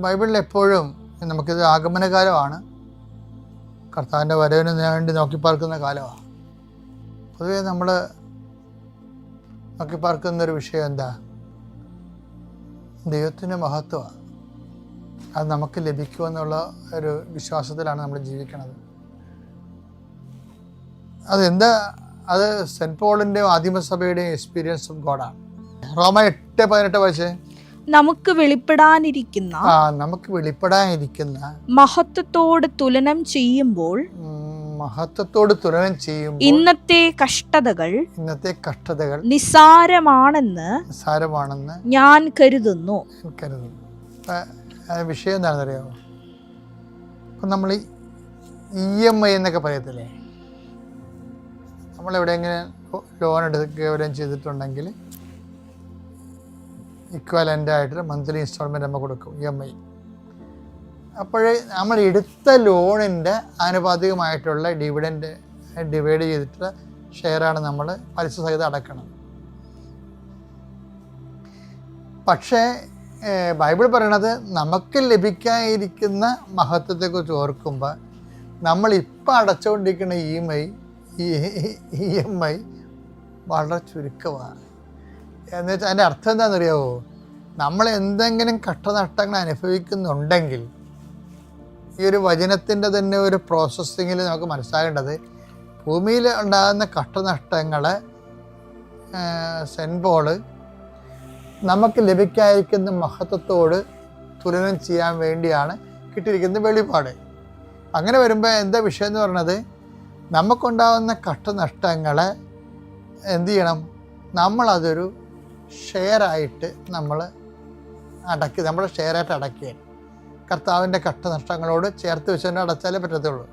ബൈബിളിൽ എപ്പോഴും നമുക്കിത് ആഗമനകാലമാണ്, കർത്താവിൻ്റെ വരവിന് വേണ്ടി നോക്കിപ്പാർക്കുന്ന കാലമാണ്. പൊതുവേ നമ്മൾ നോക്കിപ്പാർക്കുന്നൊരു വിഷയം എന്താ? ദൈവത്തിൻ്റെ മഹത്വമാണ്. അത് നമുക്ക് ലഭിക്കുമെന്നുള്ള ഒരു വിശ്വാസത്തിലാണ് നമ്മൾ ജീവിക്കുന്നത്. അതെന്താ? അത് സെൻറ്റ് പോളിൻ്റെയും ആദിമസഭയുടെയും എക്സ്പീരിയൻസ് ഓഫ് ഗോഡാണ്. റോമ 8:18 വായിച്ചേ. നമുക്ക് വെളിപ്പെടാനിരിക്കുന്ന മഹത്വത്തോട് തുലനം ചെയ്യുമ്പോൾ ഇന്നത്തെ കഷ്ടതകൾ നിസ്സാരമാണെന്ന് ഞാൻ കരുതുന്നു. വിഷയം എന്താണെന്നറിയാമോ? ഇപ്പം നമ്മൾ EMI എന്നൊക്കെ പറയത്തില്ലേ, നമ്മളെവിടെയെങ്കിലും ലോൺ എടുക്കുകയും ചെയ്തിട്ടുണ്ടെങ്കിൽ ഇക്വലൻ്റ് ആയിട്ട് മന്ത്ലി ഇൻസ്റ്റാൾമെൻറ്റ് നമ്മൾ കൊടുക്കും, EMI. അപ്പോഴേ നമ്മൾ എടുത്ത ലോണിൻ്റെ ആനുപാതികമായിട്ടുള്ള ഡിവിഡൻഡ് ഡിവൈഡ് ചെയ്തിട്ടുള്ള ഷെയറാണ് നമ്മൾ പലിശ സഹിതം അടക്കണം. പക്ഷേ ബൈബിൾ പറയണത് നമുക്ക് ലഭിക്കാനിരിക്കുന്ന മഹത്വത്തെക്കുറിച്ച് ഓർക്കുമ്പോൾ നമ്മളിപ്പോൾ അടച്ചുകൊണ്ടിരിക്കുന്ന EMI വളരെ ചുരുക്കമാണ്. എന്ന് വെച്ചാൽ അതിൻ്റെ അർത്ഥം എന്താണെന്നറിയാമോ? നമ്മൾ എന്തെങ്കിലും കഷ്ടനഷ്ടങ്ങൾ അനുഭവിക്കുന്നുണ്ടെങ്കിൽ ഈ ഒരു വചനത്തിൻ്റെ തന്നെ ഒരു പ്രോസസ്സിങ്ങിൽ നമുക്ക് മനസ്സിലാകേണ്ടത്, ഭൂമിയിൽ ഉണ്ടാകുന്ന കഷ്ടനഷ്ടങ്ങളെ സെൻറ്റ് പോള് നമുക്ക് ലഭിക്കാതിരിക്കുന്ന മഹത്വത്തോട് തുലനം ചെയ്യാൻ വേണ്ടിയാണ് കിട്ടിയിരിക്കുന്ന വെളിപാട്. അങ്ങനെ വരുമ്പോൾ എന്താ വിഷയം എന്ന് പറയുന്നത്, നമുക്കുണ്ടാകുന്ന കഷ്ടനഷ്ടങ്ങളെ എന്തു ചെയ്യണം? നമ്മളതൊരു ഷെയറായിട്ട് നമ്മൾ നമ്മുടെ ഷെയറായിട്ട് അടയ്ക്കുകയാണ്. കർത്താവിൻ്റെ കഷ്ടനഷ്ടങ്ങളോട് ചേർത്ത് വെച്ചുകൊണ്ട് അടച്ചാലേ പറ്റത്തുള്ളൂ.